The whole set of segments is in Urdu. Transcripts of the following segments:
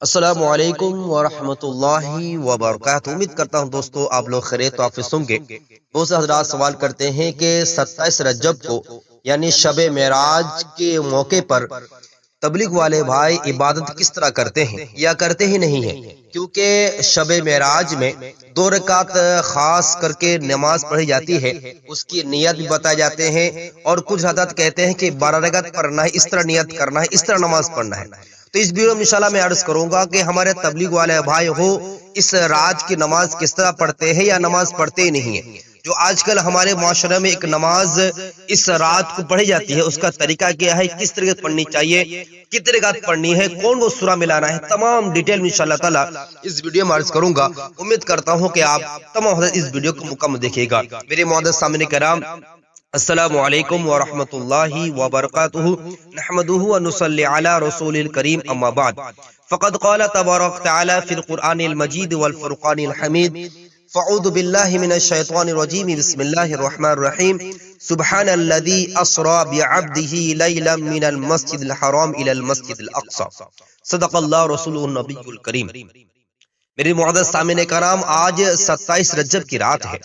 السلام علیکم ورحمۃ اللہ وبرکاتہ۔ امید کرتا ہوں دوستو آپ لوگ خیریت و عافیت ہوں گے۔ بہت سے حضرات سوال کرتے ہیں کہ 27 رجب کو یعنی شب معراج کے موقع پر تبلیغ والے بھائی عبادت کس طرح کرتے ہیں یا کرتے ہی نہیں ہیں، کیونکہ شب معراج میں 2 رکعت خاص کر کے نماز پڑھی جاتی ہے، اس کی نیت بھی بتائے جاتے ہیں، اور کچھ حضرات کہتے ہیں کہ 12 رکعت پڑھنا ہے، اس طرح نیت کرنا ہے، اس طرح نماز پڑھنا ہے۔ تو اس ویڈیو میں انشاءاللہ میں عرض کروں گا کہ ہمارے تبلیغ والے بھائی ہو اس رات کی نماز کس طرح پڑھتے ہیں یا نماز پڑھتے ہی نہیں ہیں۔ جو آج کل ہمارے معاشرے میں ایک نماز اس رات کو پڑھی جاتی ہے، اس کا طریقہ کیا ہے، کس طریقے سے پڑھنی چاہیے، کتنے رکعت پڑھنی ہے، کون وہ سورہ ملانا ہے، تمام ڈیٹیل میں انشاءاللہ تعالی اس ویڈیو میں عرض کروں گا۔ امید کرتا ہوں کہ آپ تمام حضرات اس ویڈیو کو مکمل دیکھیے گا۔ میرے معزز سامعین کرام، السلام علیکم ورحمۃ اللہ وبرکاتہ، نحمده ونصلی علی رسول الکریم، اما بعد فقد قال تبارک تعالی فی القرآن المجید والفرقان الحمید، فاعوذ باللہ من الشیطان الرجیم، بسم اللہ الرحمن الرحیم، سبحان الذی اسری بعبدہ لیلا من المسجد الحرام الی المسجد الاقصی، صدق اللہ رسولہ النبی الکریم۔ میرے معزز سامعین کرام، آج 27 رجب کی رات ہے،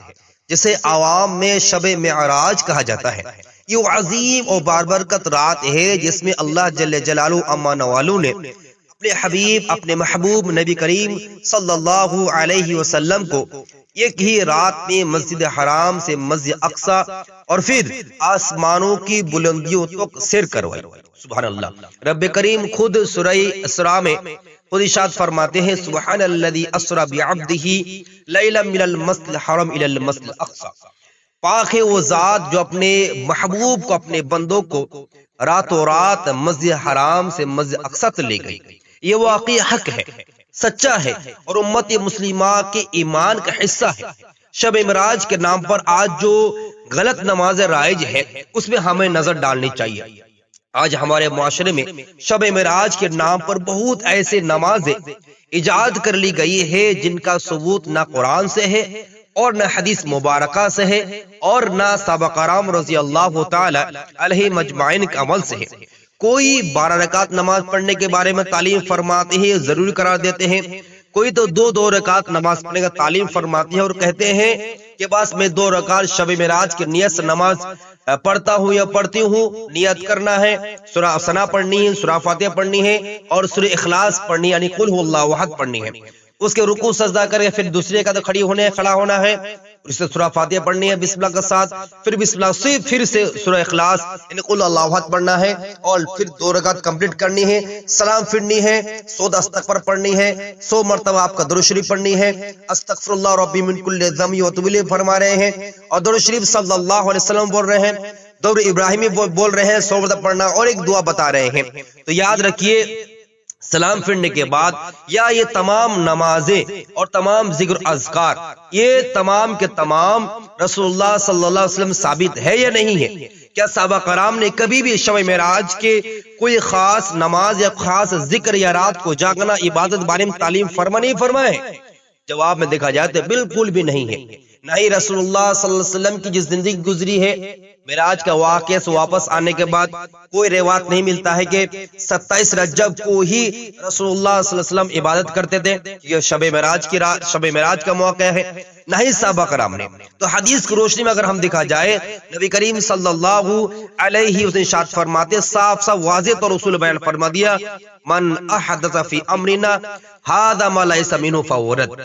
جسے عوام میں شب معراج کہا جاتا ہے۔ یہ عظیم اور بابرکت رات ہے جس میں اللہ جل جلالہ اما نوالہ نے اپنے حبیب، اپنے محبوب نبی کریم صلی اللہ علیہ وسلم کو ایک ہی رات میں مسجد حرام سے مسجد اقصی اور پھر آسمانوں کی بلندیوں تک سیر کروائی۔ سبحان اللہ۔ رب کریم خود سورہ اسراء میں خود ارشاد فرماتے ہیں، سبحان الذی اسری بعبدہ لیلا من المسجد الحرام الی المسجد الاقصی، پاک ہے وہ ذات جو اپنے محبوب کو، اپنے بندوں کو راتوں رات مسجد حرام سے مسجد اقصی تک لے گئی۔ یہ واقعی حق ہے، سچا ہے، اور امت مسلمہ کے ایمان کا حصہ ہے۔ شب معراج کے نام پر آج جو غلط نماز رائج ہے، اس میں ہمیں نظر ڈالنی چاہیے۔ آج ہمارے معاشرے میں شب معراج کے نام پر بہت ایسے نمازیں ایجاد کر لی گئی ہے جن کا ثبوت نہ قرآن سے ہے اور نہ حدیث مبارکہ سے ہے اور نہ صحابہ کرام رضی اللہ تعالی علیہ مجمعین کے عمل سے ہے۔ کوئی 12 رکعت نماز پڑھنے کے بارے میں تعلیم فرماتے ہیں، ضروری قرار دیتے ہیں، کوئی تو 2 رکعت نماز پڑھنے کا تعلیم فرماتی ہے اور کہتے ہیں کہ بس میں 2 رکعت شب معراج کی نیت سے نماز پڑھتا ہوں یا پڑھتی ہوں، نیت کرنا ہے، سورہ ثنا پڑھنی ہے، سورہ فاتحہ پڑھنی ہے اور سورہ اخلاص پڑھنی یعنی قل هو اللہ احد پڑھنی ہے، اس کے رکوع سجدہ کر کے پھر دوسری رکعت کھڑا ہونا ہے، اس سے سورہ فاتحہ پڑھنی ہے بسم اللہ کے ساتھ، پھر بسم اللہ سے پھر سے سورہ اخلاص یعنی قل اللہ احد پڑھنا ہے اور پھر 2 رکعت کمپلیٹ کرنی ہے، سلام پھرنی ہے، 100 استغفار پڑھنی ہے، 100 مرتبہ آپ کا درود شریف پڑھنی ہے، استغفر اللہ ربی من کل ذنب واتوب الیہ فرما رہے ہیں، اور درود شریف صلی اللہ علیہ وسلم بول رہے ہیں، درود ابراہیمی بول رہے ہیں، 100 مرتبہ پڑھنا، اور ایک دعا بتا رہے ہیں۔ تو یاد رکھیے، سلام پھرنے کے بعد یا یہ تمام نمازیں اور تمام ذکر اذکار، یہ تمام کے تمام رسول اللہ صلی اللہ علیہ وسلم ثابت ہے یا نہیں ہے؟ کیا صحابہ کرام نے کبھی بھی شب معراج کے کوئی خاص نماز یا خاص ذکر یا رات کو جاگنا عبادت بارے میں تعلیم نہیں فرمائے؟ جواب میں دیکھا جائے تو بالکل بھی نہیں ہے۔ نہ ہی رسول اللہ صلی اللہ علیہ وسلم کی جس زندگی گزری ہے، معراج کا واقعہ سے واپس آنے کے بعد کوئی روایت نہیں ملتا ہے کہ 27 رجب کو ہی رسول اللہ صلی اللہ علیہ وسلم عبادت کرتے تھے، یہ شب معراج کی رات، شب معراج کا موقع ہے، نہ ہی صحابہ کرام نے۔ تو حدیث کی روشنی میں اگر ہم دیکھا جائے، نبی کریم صلی اللہ علیہ وسلم ارشاد فرماتے، صاف واضح طور اصول بیان فرما دیا، من احدث فی امرنا ھذا ما لیس منہ فہو رد۔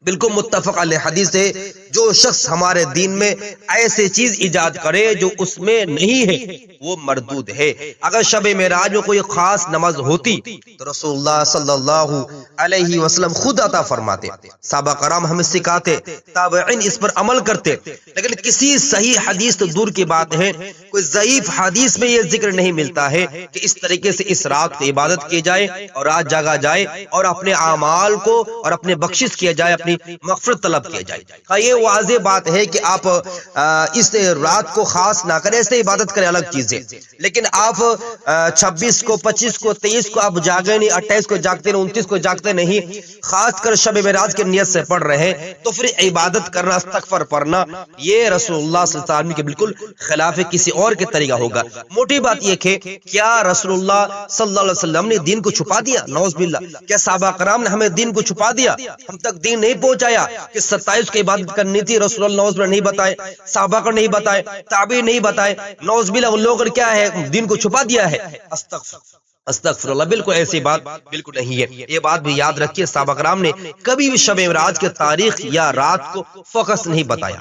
بالکل متفق علیہ حدیث ہے، جو شخص ہمارے دین میں ایسے چیز ایجاد کرے جو اس میں نہیں ہے وہ مردود ہے۔ اگر شب معراج میں کوئی خاص نماز ہوتی تو رسول اللہ صلی اللہ علیہ وسلم خود عطا فرماتے، صحابہ کرام ہمیں سکھاتے، تابعین اس پر عمل کرتے، لیکن کسی صحیح حدیث تو دور کی بات ہے، کوئی ضعیف حدیث میں یہ ذکر نہیں ملتا ہے کہ اس طریقے سے اس رات کی عبادت کی جائے اور رات جاگا جائے اور اپنے اعمال کو اور اپنے بخشش کیا جائے، اپنی اپنی مغفرت طلب کیا جائے۔ ہاں یہ واضح بات ہے کہ آپ اس رات کو خاص نہ کریں، ایسے عبادت کریں الگ چیز ہے، لیکن آپ 26 کو 25 کو 23 کو آپ جاگے نہیں، 28 کو جاگتے نہیں، 29 کو جاگتے نہیں، خاص کر شب معراج کی نیت سے پڑھ رہے ہیں، تو پھر عبادت کرنا، استغفار پڑھنا، یہ رسول اللہ صلی اللہ علیہ وسلم کے بالکل خلاف کسی اور کے طریقہ ہوگا۔ موٹی بات یہ کہ کیا رسول اللہ صلی اللہ علیہ وسلم نے دین کو چھپا دیا؟ نعوذ باللہ۔ کیا صحابہ کرام نے ہمیں دین کو چھپا دیا، ہم تک دین نہیں پہنچایا کہ 27 کی عبادت کرنی تھی؟ رسول اللہ نعوذ باللہ نہیں بتائے، صحابہ کو نہیں بتائے، تابعین نہیں بتائے، نعوذ باللہ ان لوگوں نے کیا ہے دین کو چھپا دیا ہے۔ استغفر اللہ، بالکل ایسی بات بالکل نہیں ہے۔ یہ بات بھی یاد رکھیے، صحابہ کرام نے کبھی بھی شب معراج کے تاریخ یا رات کو فوکس نہیں بتایا،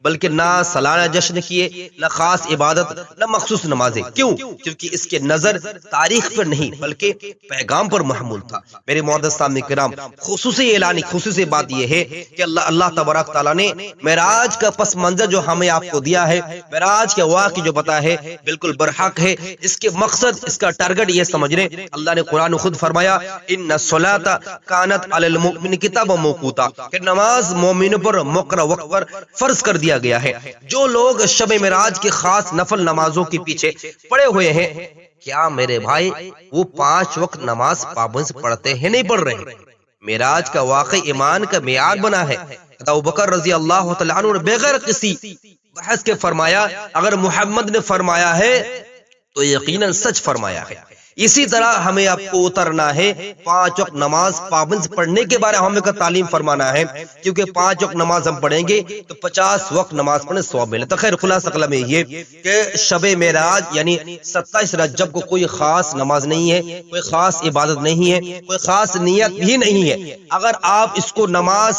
بلکہ نہ سالانہ جشن کیے، نہ خاص عبادت، نہ مخصوص نمازیں۔ کیوں؟ کیونکہ اس کے نظر تاریخ پر نہیں بلکہ پیغام پر محمول تھا۔ میرے معزز سامعین کرام، خصوصی بات یہ ہے کہ اللہ تبارک تعالیٰ نے معراج کا پس منظر جو ہمیں آپ کو دیا ہے، معراج کے واقعے جو بتا ہے، بالکل برحق ہے۔ اس کے مقصد، اس کا ٹارگٹ یہ سمجھ رہے، اللہ نے قرآن خود فرمایا ان الصلاۃ کانت علی المؤمن کتابا موقوتا، کہ نماز مومنوں پر مقررہ وقت پر فرض کر دیا گیا ہے۔ جو لوگ شب معراج کی خاص نفل نمازوں کے پیچھے پڑے ہوئے ہیں، کیا میرے بھائی وہ 5 وقت نماز پابند سے پڑھتے ہیں؟ نہیں پڑھ رہے۔ معراج کا واقع ایمان کا معیار بنا ہے۔ ابوبکر رضی اللہ تعالیٰ عنہ نے بغیر کسی بحث کے فرمایا، اگر محمد نے فرمایا ہے تو یقیناً سچ فرمایا ہے۔ اسی طرح ہمیں آپ کو اترنا ہے، 5 وقت نماز پابند پڑھنے کے بارے ہمیں کا تعلیم فرمانا ہے، کیونکہ 5 وقت نماز ہم پڑھیں گے تو 50 وقت نماز پڑھنے ثواب ملے۔ تو خیر خلاصہ کلام یہ کہ شب معراج یعنی 27 رجب کو کوئی خاص نماز نہیں ہے، کوئی خاص عبادت نہیں ہے، کوئی خاص نیت بھی نہیں ہے۔ اگر آپ اس کو نماز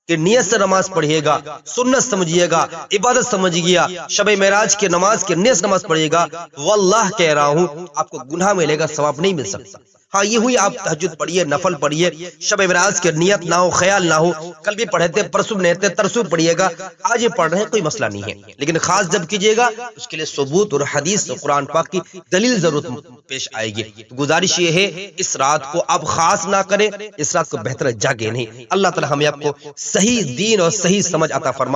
کہ نیت سے نماز پڑھیے گا، سنت سمجھیے گا، عبادت سمجھیے گا، شب معراج کی نماز کی نیت سے نماز پڑھیے گا، واللہ کہہ رہا ہوں آپ کو گناہ ملے گا، ثواب نہیں مل سکتا۔ ہاں یہ ہوئی آپ تہجد پڑھیے، نفل پڑھیے، شب معراج کی نیت نہ ہو، خیال نہ ہو، کل بھی پڑھے تھے، پرسوں نہیں تھے، ترسوں پڑھیے گا، آج یہ پڑھ رہے ہیں، کوئی مسئلہ نہیں ہے، لیکن خاص جب کیجیے گا اس کے لیے ثبوت اور حدیث قرآن پاک کی دلیل ضرورت پیش آئے گی۔ گزارش یہ ہے اس رات کو آپ خاص نہ کریں، اس رات کو بہتر جاگے نہیں۔ اللہ تعالی ہمیں آپ کو صحیح دین اور صحیح سمجھ عطا فرمائے۔